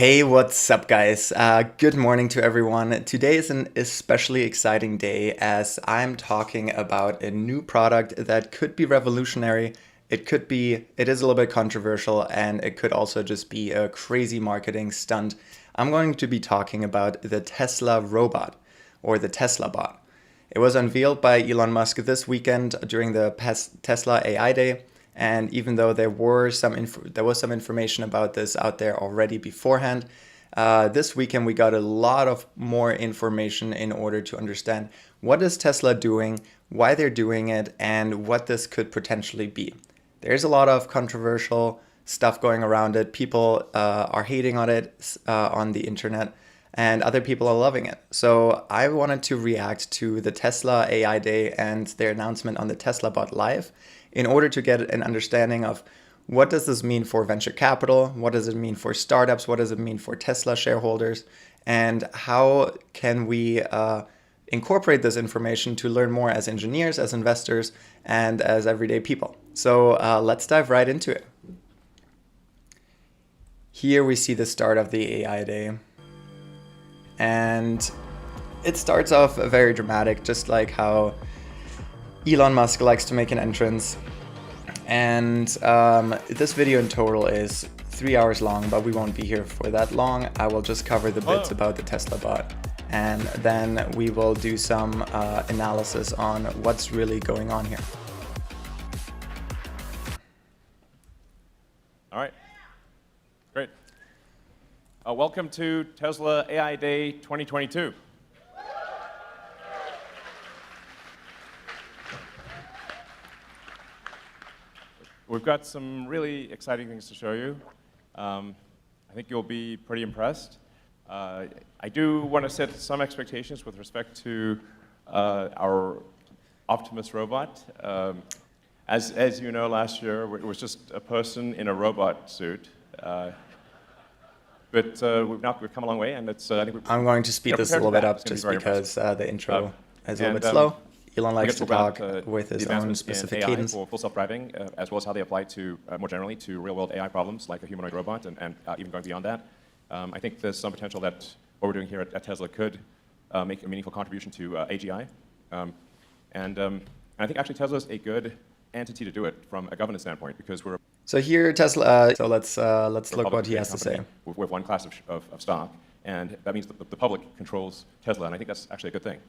Hey, what's up, guys? Good morning to everyone. Today is an especially exciting day as I'm talking about a new product that could be revolutionary. It is a little bit controversial, and it could also just be a crazy marketing stunt. I'm going to be talking about the Tesla robot, or the Tesla bot. It was unveiled by Elon Musk this weekend during the Tesla AI Day. And even though there was some information about this out there already beforehand, this weekend we got a lot of more information in order to understand what is Tesla doing, why they're doing it, and what this could potentially be. There's a lot of controversial stuff going around it. People are hating on it on the internet, and other people are loving it. So I wanted to react to the Tesla AI Day and their announcement on the Tesla Bot Live in order to get an understanding of what does this mean for venture capital, what does it mean for startups, what does it mean for Tesla shareholders, and how can we incorporate this information to learn more as engineers, as investors, and as everyday people. So let's dive right into it. Here we see the start of the AI Day. And it starts off very dramatic, just like how Elon Musk likes to make an entrance. And this video in total is 3 hours long, but we won't be here for that long. I will just cover the bits about the Tesla bot, and then we will do some analysis on what's really going on here. All right, great. Welcome to Tesla AI Day 2022. We've got some really exciting things to show you. I think you'll be pretty impressed. I do want to set some expectations with respect to our Optimus robot. As you know, last year it was just a person in a robot suit. But we've come a long way, and it's. I think I'm going to speed this a little bit up just because the intro is a little bit slow. Elon likes to talk with his own specific cadence. For full self-driving, as well as how they apply to, more generally, to real-world AI problems like a humanoid robot, and even going beyond that. I think there's some potential that what we're doing here at Tesla could make a meaningful contribution to AGI. And I think actually Tesla's a good entity to do it from a governance standpoint, because we're. So here Tesla. So let's look what he has to say. With one class of stock, and that means the public controls Tesla, and I think that's actually a good thing.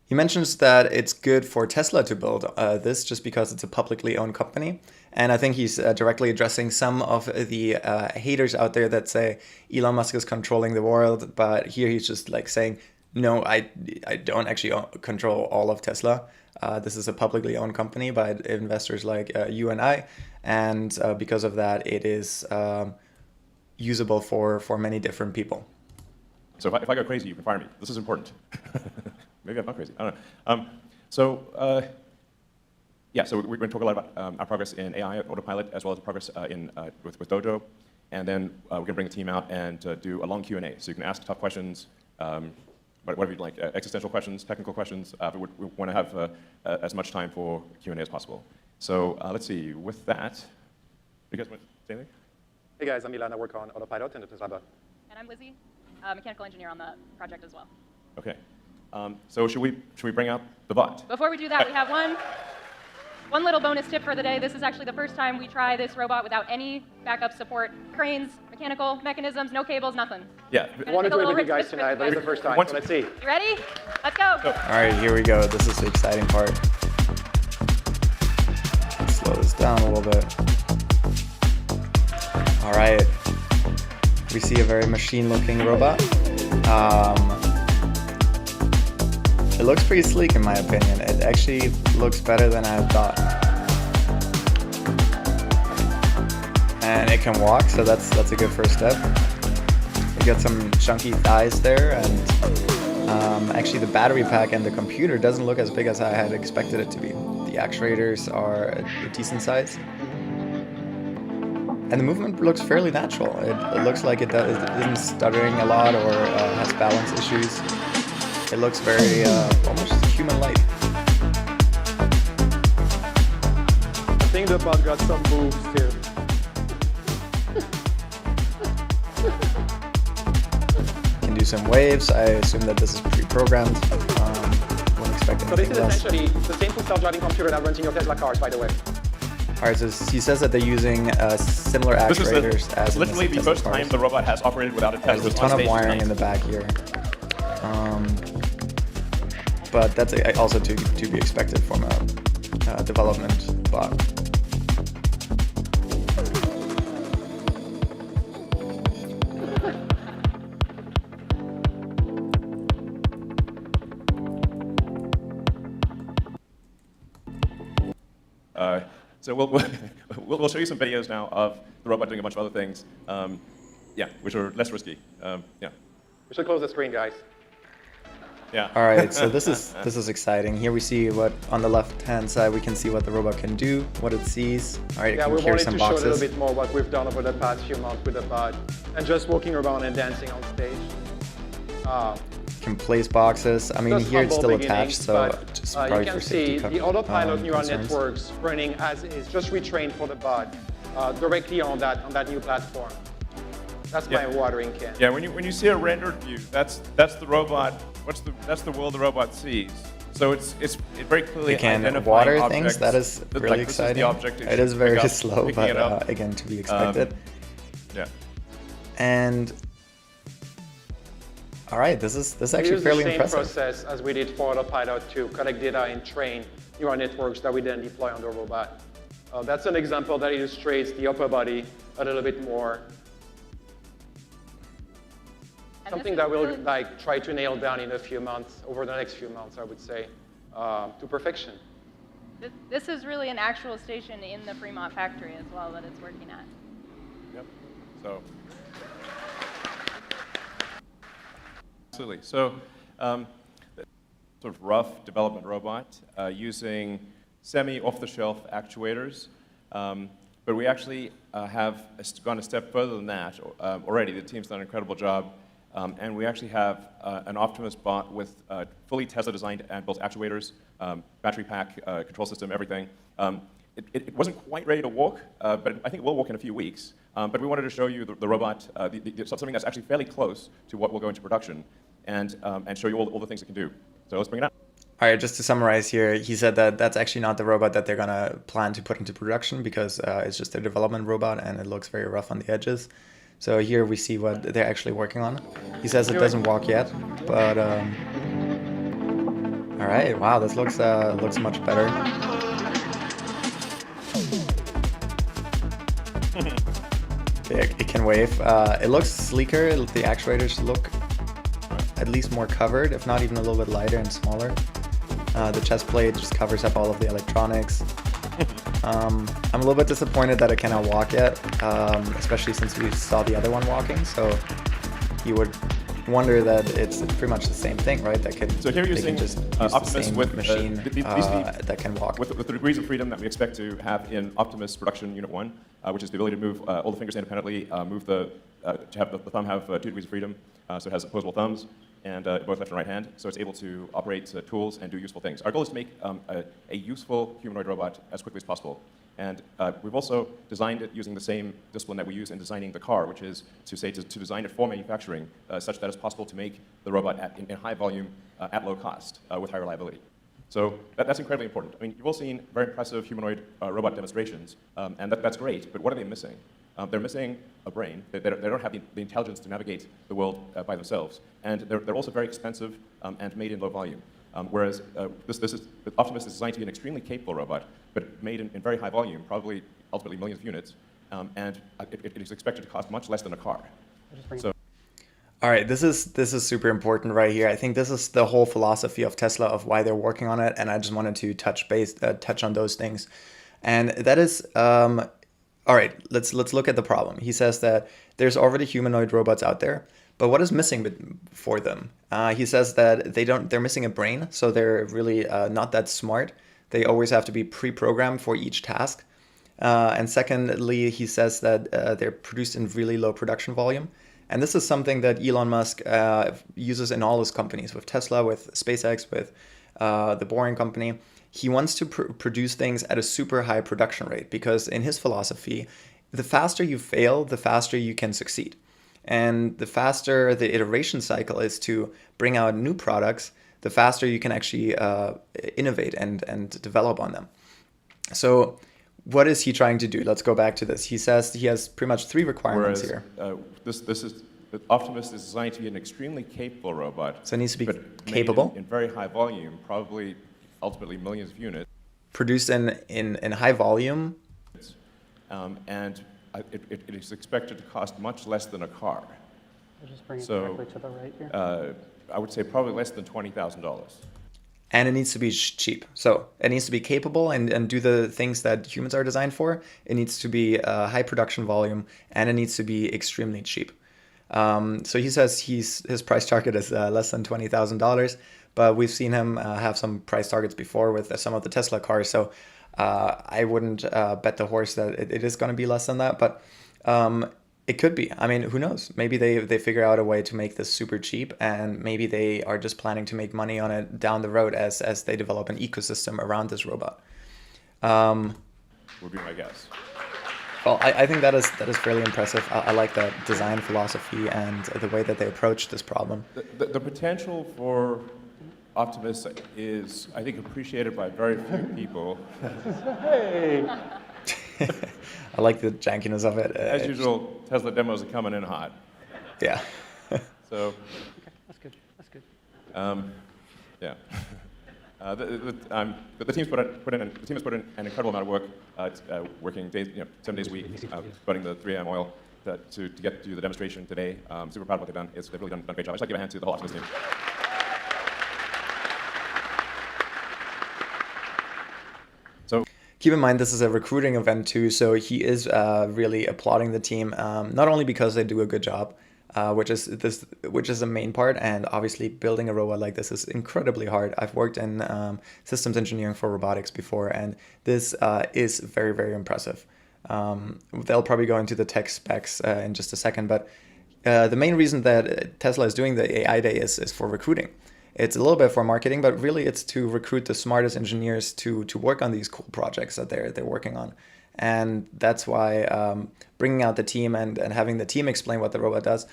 He mentions that it's good for Tesla to build this just because it's a publicly owned company. And I think he's directly addressing some of the haters out there that say Elon Musk is controlling the world. But here he's just like saying, no, I don't actually control all of Tesla. This is a publicly owned company by investors like you and I. And because of that, it is usable for many different people. So if I go crazy, you can fire me. This is important. Maybe I'm not crazy. I don't know. Yeah, so we're going to talk a lot about our progress in AI autopilot, as well as the progress with Dojo. And then we're going to bring the team out and do a long Q&A. So you can ask tough questions, whatever you'd like, existential questions, technical questions. But we want to have as much time for Q&A as possible. So let's see, with that, you guys want to say anything? Hey guys, I'm Milan. I work on autopilot and the Tesla bot. And I'm Lizzie, mechanical engineer on the project as well. Okay. So should we bring out the bot? Before we do that, we have one little bonus tip for the day. This is actually the first time we try this robot without any backup support. Cranes, mechanical mechanisms, no cables, nothing. Yeah. I wanted to do it with you guys tonight, but it's the first time, so let's see. You ready? Let's go. All right, here we go. This is the exciting part. Let's slow this down a little bit. All right. We see a very machine-looking robot. It looks pretty sleek in my opinion. It actually looks better than I had thought. And it can walk, so that's a good first step. We got some chunky thighs there, and actually the battery pack and the computer doesn't look as big as I had expected it to be. The actuators are a decent size. And the movement looks fairly natural. It looks like it isn't stuttering a lot or has balance issues. It looks very almost human-like. I think the bot got some moves too. do some waves. I assume that this is pre-programmed. Wouldn't expect So this anything is less. essentially the same full self-driving computer that runs in your Tesla cars, by the way. All right, so he says that they're using similar This actuators is as in literally the Tesla first time cars. the robot has operated without a There's Tesla. a ton of wiring in the back here. But that's also to be expected from a development bot. So we'll show you some videos now of the robot doing a bunch of other things, which are less risky. Yeah. We should close the screen, guys. Yeah. All right, so this is exciting. Here we see what on the left-hand side we can see what the robot can do, what it sees. All right, it Yeah, can we carry wanted some to show a little boxes. bit more what we've done over the past few months with the bot, and just walking around and dancing on stage. Can place boxes. I mean, Just here it's humble still beginnings, attached, so but, just you probably can for see safety the autopilot neural concerns. networks running as is, just retrained for the bot directly on that new platform. That's my watering can. Yeah. When you see a rendered view, that's the robot. That's the world the robot sees. So it very clearly It can identifying water objects. things. That is really Like, exciting. This is the object It is very pick up, slow, picking but it up. again, to be expected. Yeah. And all right, this is We actually use fairly the same impressive. process as we did for autopilot to collect data and train neural networks that we then deploy on the robot. That's an example that illustrates the upper body a little bit more. And Something this that is we'll really- try to nail down in a few months, over the next few months, I would say, to perfection. This is really an actual station in the Fremont factory as well that it's working at. Yep. So. Absolutely. So, sort of rough development robot using semi-off-the-shelf actuators, but we actually have gone a step further than that already. The team's done an incredible job, and we actually have an Optimus bot with fully Tesla-designed and built actuators, battery pack, control system, everything. It wasn't quite ready to walk, but I think it will walk in a few weeks. But we wanted to show you the robot, something that's actually fairly close to what will go into production, and show you all the things it can do. So let's bring it up. All right, just to summarize here, he said that that's actually not the robot that they're gonna plan to put into production because it's just a development robot and it looks very rough on the edges. So here we see what they're actually working on. He says it doesn't walk yet, but all right, wow, this looks much better. It can wave. It looks sleeker. The actuators look at least more covered, if not even a little bit lighter and smaller. The chest plate just covers up all of the electronics. I'm a little bit disappointed that it cannot walk yet, especially since we saw the other one walking. So you would wonder that it's pretty much the same thing, right? That can, So here you're they can seeing just use Optimus the same with machine that can walk. with the degrees of freedom that we expect to have in Optimus Production Unit 1, which is the ability to move all the fingers independently, to have the thumb have 2 degrees of freedom, so it has opposable thumbs, and both left and right hand, so it's able to operate tools and do useful things. Our goal is to make a useful humanoid robot as quickly as possible. And we've also designed it using the same discipline that we use in designing the car, which is to design it for manufacturing such that it's possible to make the robot in high volume at low cost with high reliability. So that's incredibly important. I mean, you've all seen very impressive humanoid robot demonstrations, and that's great, but what are they missing? They're missing a brain. They don't have the intelligence to navigate the world by themselves. And they're also very expensive and made in low volume. Whereas Optimus is designed to be an extremely capable robot, but made in very high volume, probably ultimately millions of units, and it is expected to cost much less than a car. So. All right, this is super important right here. I think this is the whole philosophy of Tesla of why they're working on it, and I just wanted to touch on those things, and that is all right. Let's look at the problem. He says that there's already humanoid robots out there, but what is missing for them? He says that they're missing a brain, so they're really not that smart. They always have to be pre-programmed for each task, and secondly, he says that they're produced in really low production volume. And this is something that Elon Musk uses in all his companies, with Tesla, with SpaceX, with the Boring Company. He wants to produce things at a super high production rate because in his philosophy, the faster you fail, the faster you can succeed. And the faster the iteration cycle is to bring out new products, the faster you can actually innovate and develop on them. So what is he trying to do? Let's go back to this. He says he has pretty much three requirements Whereas, here. the Optimus is designed to be an extremely capable robot. So it needs to be but capable. made in very high volume, probably ultimately millions of units. Produced in high volume. And it is expected to cost much less than a car. I'll just bring it So, directly to the right here. I would say probably less than $20,000. And it needs to be cheap. So it needs to be capable and do the things that humans are designed for. It needs to be high production volume, and it needs to be extremely cheap. So he says his price target is less than $20,000, but we've seen him have some price targets before with some of the Tesla cars. So I wouldn't bet the horse that it is going to be less than that, but it could be. I mean, who knows? Maybe they figure out a way to make this super cheap, and maybe they are just planning to make money on it down the road as they develop an ecosystem around this robot. Would be my guess. Well, I think that is fairly impressive. I like that design philosophy and the way that they approach this problem. The potential for Optimus is, I think, appreciated by very few people. Hey! I like the jankiness of it. As usual, Tesla demos are coming in hot. Yeah. So, Okay, that's good. That's good. yeah. The team has put in an incredible amount of work, working days, 7 days a week, burning the 3 AM oil to get to the demonstration today. Super proud of what they've done. They've really done a great job. I'd just like to give a hand to the whole Optimus team. So, Keep in mind, this is a recruiting event too, so he is really applauding the team, not only because they do a good job, which is the main part, and obviously building a robot like this is incredibly hard. I've worked in systems engineering for robotics before, and this is very, very impressive. They'll probably go into the tech specs in just a second, but the main reason that Tesla is doing the AI Day is for recruiting. It's a little bit for marketing, but really it's to recruit the smartest engineers to work on these cool projects that they're working on. And that's why bringing out the team and having the team explain what the robot does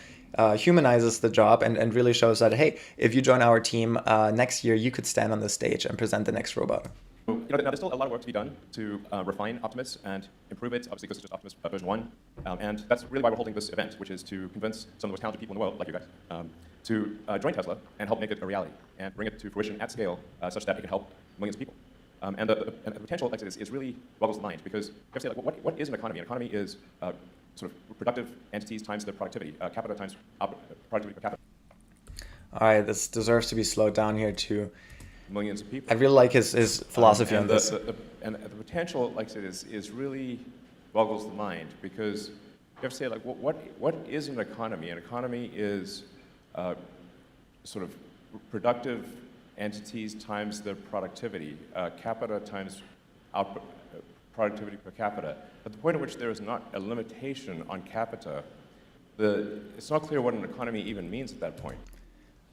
humanizes the job and really shows that, hey, if you join our team next year, you could stand on the stage and present the next robot. now there's still a lot of work to be done to refine Optimus and improve it, obviously, because it's just Optimus version 1. And that's really why we're holding this event, which is to convince some of the most talented people in the world, like you guys, to join Tesla and help make it a reality and bring it to fruition at scale such that it can help millions of people. And the potential like is really boggles the mind, because you have to say, like, what is an economy? An economy is sort of productive entities times their productivity, capita times productivity per capita. All right, this deserves to be slowed down here too. Millions of people. I really like his philosophy on this. And the potential, like I said, is really boggles the mind, because you have to say, like, what is an economy? An economy is sort of productive entities times their productivity, capita times output, productivity per capita. At the point at which there is not a limitation on capita, it's not clear what an economy even means at that point.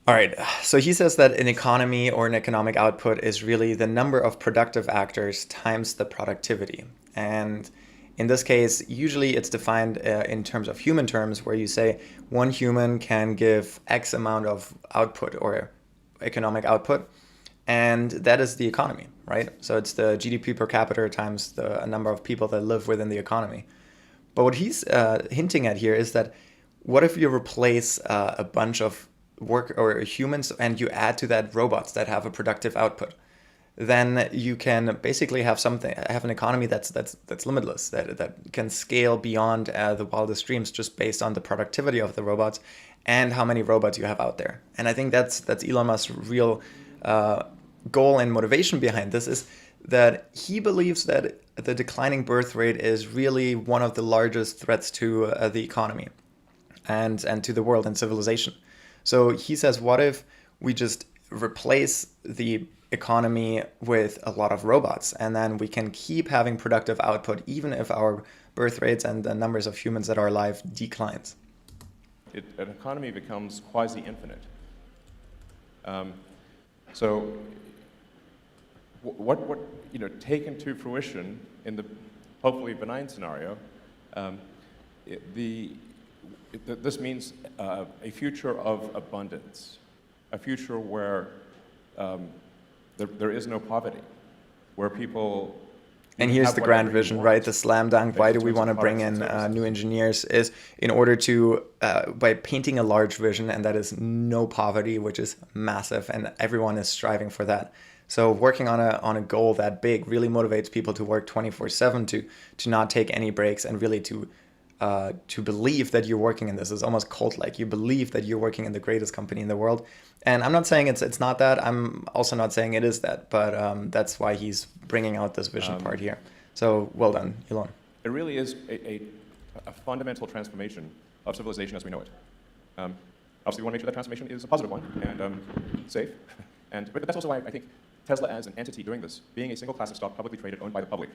All right, so he says that an economy or an economic output is really the number of productive actors times the productivity. And in this case, usually it's defined in terms of human terms, where you say one human can give X amount of output or economic output, and that is the economy, right? So it's the GDP per capita times the number of people that live within the economy. But what he's hinting at here is that what if you replace a bunch of work or humans and you add to that robots that have a productive output? Then you can basically have an economy that's limitless, that can scale beyond the wildest dreams just based on the productivity of the robots and how many robots you have out there. And I think that's Elon Musk's real goal and motivation behind this, is that he believes that the declining birth rate is really one of the largest threats to the economy and to the world and civilization. So he says, what if we just replace the economy with a lot of robots, and then we can keep having productive output even if our birth rates and the numbers of humans that are alive declines? An economy becomes quasi-infinite. So what taken to fruition in the hopefully benign scenario, this means a future of abundance, a future where there is no poverty, where people. And here's the grand vision, right? The slam dunk. Why do we want to bring in new engineers? Is in order to, by painting a large vision, and that is no poverty, which is massive, and everyone is striving for that. So working on a goal that big really motivates people to work 24/7, to not take any breaks, and really to believe that you're working in this. It's almost cult-like. You believe that you're working in the greatest company in the world. And I'm not saying it's not that. I'm also not saying it is that. But that's why he's bringing out this vision part here. So well done, Elon. It really is a fundamental transformation of civilization as we know it. Obviously, we want to make sure that transformation is a positive one and safe. But that's also why I think Tesla as an entity doing this, being a single class of stock publicly traded, owned by the public,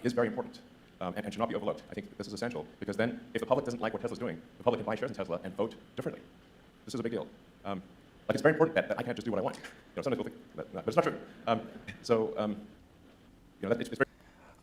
is very important. And should not be overlooked. I think this is essential, because then if the public doesn't like what Tesla's doing, the public can buy shares in Tesla and vote differently. This is a big deal. Like, it's very important that I can't just do what I want. Sometimes people think that, but it's not true. It's very.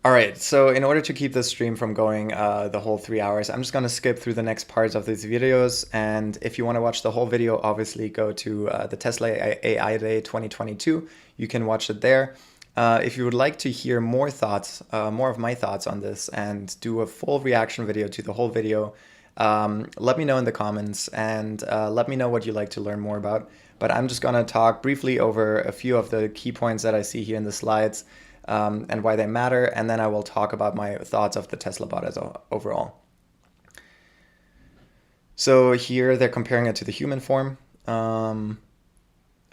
All right, so in order to keep this stream from going the whole 3 hours, I'm just going to skip through the next parts of these videos. And if you want to watch the whole video, obviously go to the Tesla AI Day 2022. You can watch it there. If you would like to hear more thoughts, more of my thoughts on this, and do a full reaction video to the whole video, let me know in the comments, and let me know what you'd like to learn more about. But I'm just going to talk briefly over a few of the key points that I see here in the slides, and why they matter, and then I will talk about my thoughts of the Tesla bot as overall. So here they're comparing it to the human form.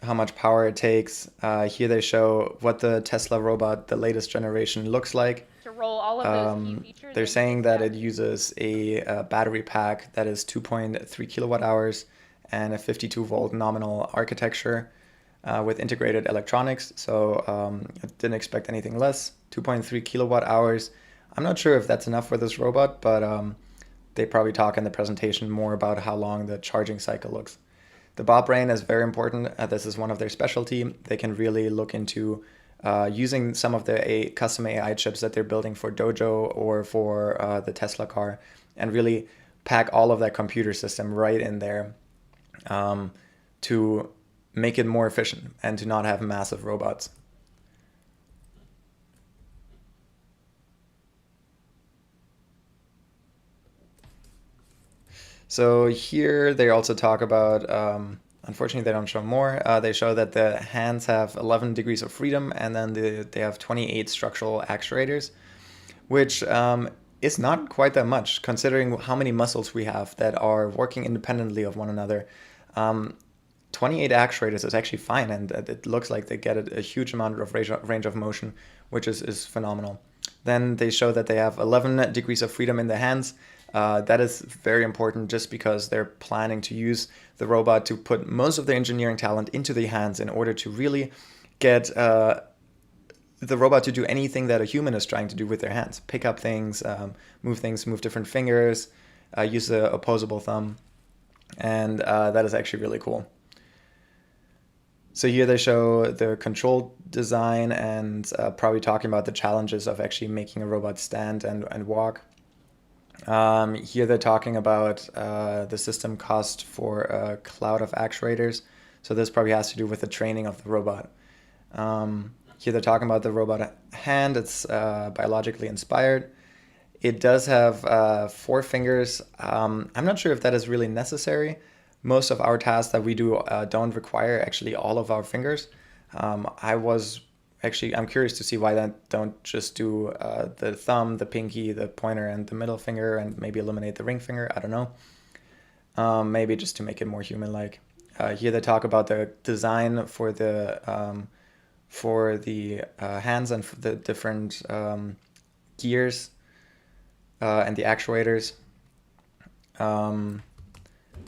How much power it takes. Here they show what the Tesla robot, the latest generation, looks like. To roll all of those key features. They're saying that it uses a battery pack that is 2.3 kilowatt hours and a 52-volt nominal architecture with integrated electronics. So I didn't expect anything less. 2.3 kilowatt hours. I'm not sure if that's enough for this robot, but they probably talk in the presentation more about how long the charging cycle looks. The bot brain is very important. This is one of their specialty. They can really look into using some of the custom AI chips that they're building for Dojo or for the Tesla car, and really pack all of that computer system right in there to make it more efficient and to not have massive robots. So here they also talk about, unfortunately they don't show more, they show that the hands have 11 degrees of freedom, and then they have 28 structural actuators, which is not quite that much considering how many muscles we have that are working independently of one another. 28 actuators is actually fine, and it looks like they get a huge amount of range of motion, which is phenomenal. Then they show that they have 11 degrees of freedom in the hands. That is very important, just because they're planning to use the robot to put most of their engineering talent into the hands in order to really get the robot to do anything that a human is trying to do with their hands. Pick up things, move different fingers, use the opposable thumb. And that is actually really cool. So here they show the control design and probably talking about the challenges of actually making a robot stand and walk. Here they're talking about the system cost for a cloud of actuators. So this probably has to do with the training of the robot. Here they're talking about the robot hand. It's biologically inspired. It does have 4 fingers. I'm not sure if that is really necessary. Most of our tasks that we do don't require actually all of our fingers. I'm curious to see why they don't just do the thumb, the pinky, the pointer, and the middle finger, and maybe eliminate the ring finger. I don't know. Maybe just to make it more human-like. Here they talk about the design for the hands and for the different gears and the actuators.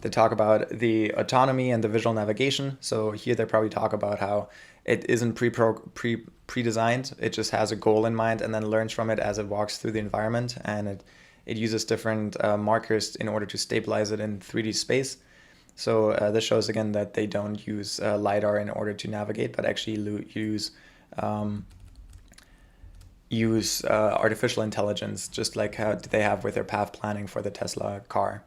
They talk about the autonomy and the visual navigation. So here they probably talk about how it isn't pre-designed. It just has a goal in mind and then learns from it as it walks through the environment. And it uses different markers in order to stabilize it in 3D space. So this shows again that they don't use LiDAR in order to navigate, but actually use artificial intelligence, just like how they have with their path planning for the Tesla car.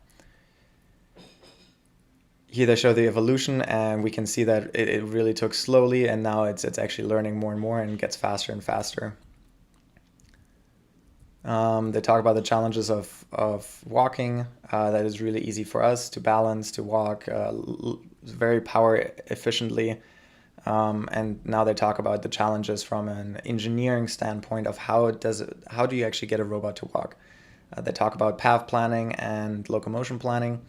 Here they show the evolution, and we can see that it really took slowly, and now it's actually learning more and more and gets faster and faster. They talk about the challenges of walking. That is really easy for us to balance, to walk very power efficiently. And now they talk about the challenges from an engineering standpoint of how do you actually get a robot to walk. They talk about path planning and locomotion planning.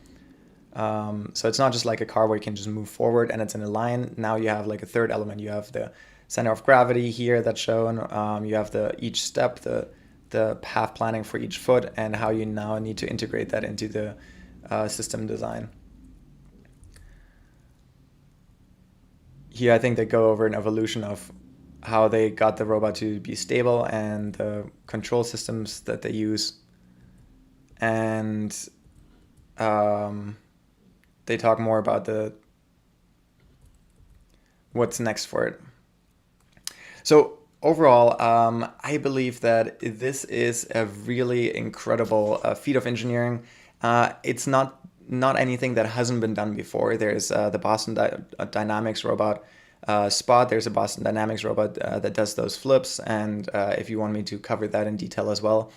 So it's not just like a car where you can just move forward and it's in a line. Now you have like a third element. You have the center of gravity here that's shown. You have each step, the path planning for each foot, and how you now need to integrate that into the system design. Here I think they go over an evolution of how they got the robot to be stable and the control systems that they use. And they talk more about what's next for it. So overall, I believe that this is a really incredible feat of engineering. It's not anything that hasn't been done before. There's the Boston Dynamics robot Spot. There's a Boston Dynamics robot that does those flips, and if you want me to cover that in detail as well.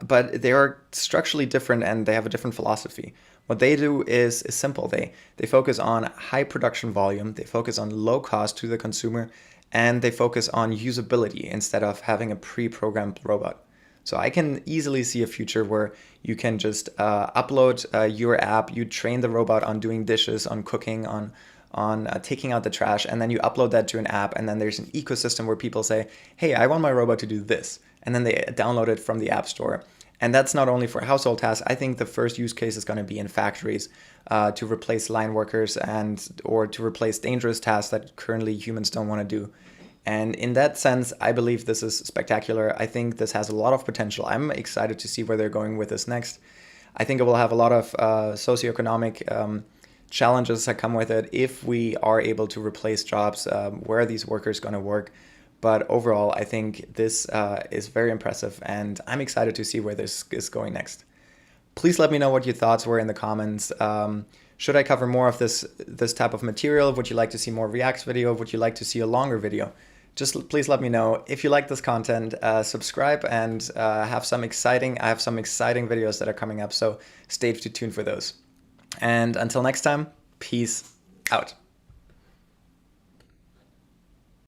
But they are structurally different, and they have a different philosophy. What they do is simple. They focus on high production volume, they focus on low cost to the consumer, and they focus on usability instead of having a pre-programmed robot. So I can easily see a future where you can just upload your app, you train the robot on doing dishes, on cooking, on taking out the trash, and then you upload that to an app, and then there's an ecosystem where people say, hey, I want my robot to do this, and then they download it from the App Store. And that's not only for household tasks. I think the first use case is going to be in factories to replace line workers or to replace dangerous tasks that currently humans don't want to do. And in that sense, I believe this is spectacular. I think this has a lot of potential. I'm excited to see where they're going with this next. I think it will have a lot of socioeconomic challenges that come with it if we are able to replace jobs. Where are these workers going to work? But overall, I think this is very impressive, and I'm excited to see where this is going next. Please let me know what your thoughts were in the comments. Should I cover more of this type of material? Would you like to see more Reacts video? Would you like to see a longer video? Just please let me know. If you like this content, subscribe, and I have some exciting videos that are coming up, so stay tuned for those. And until next time, peace out.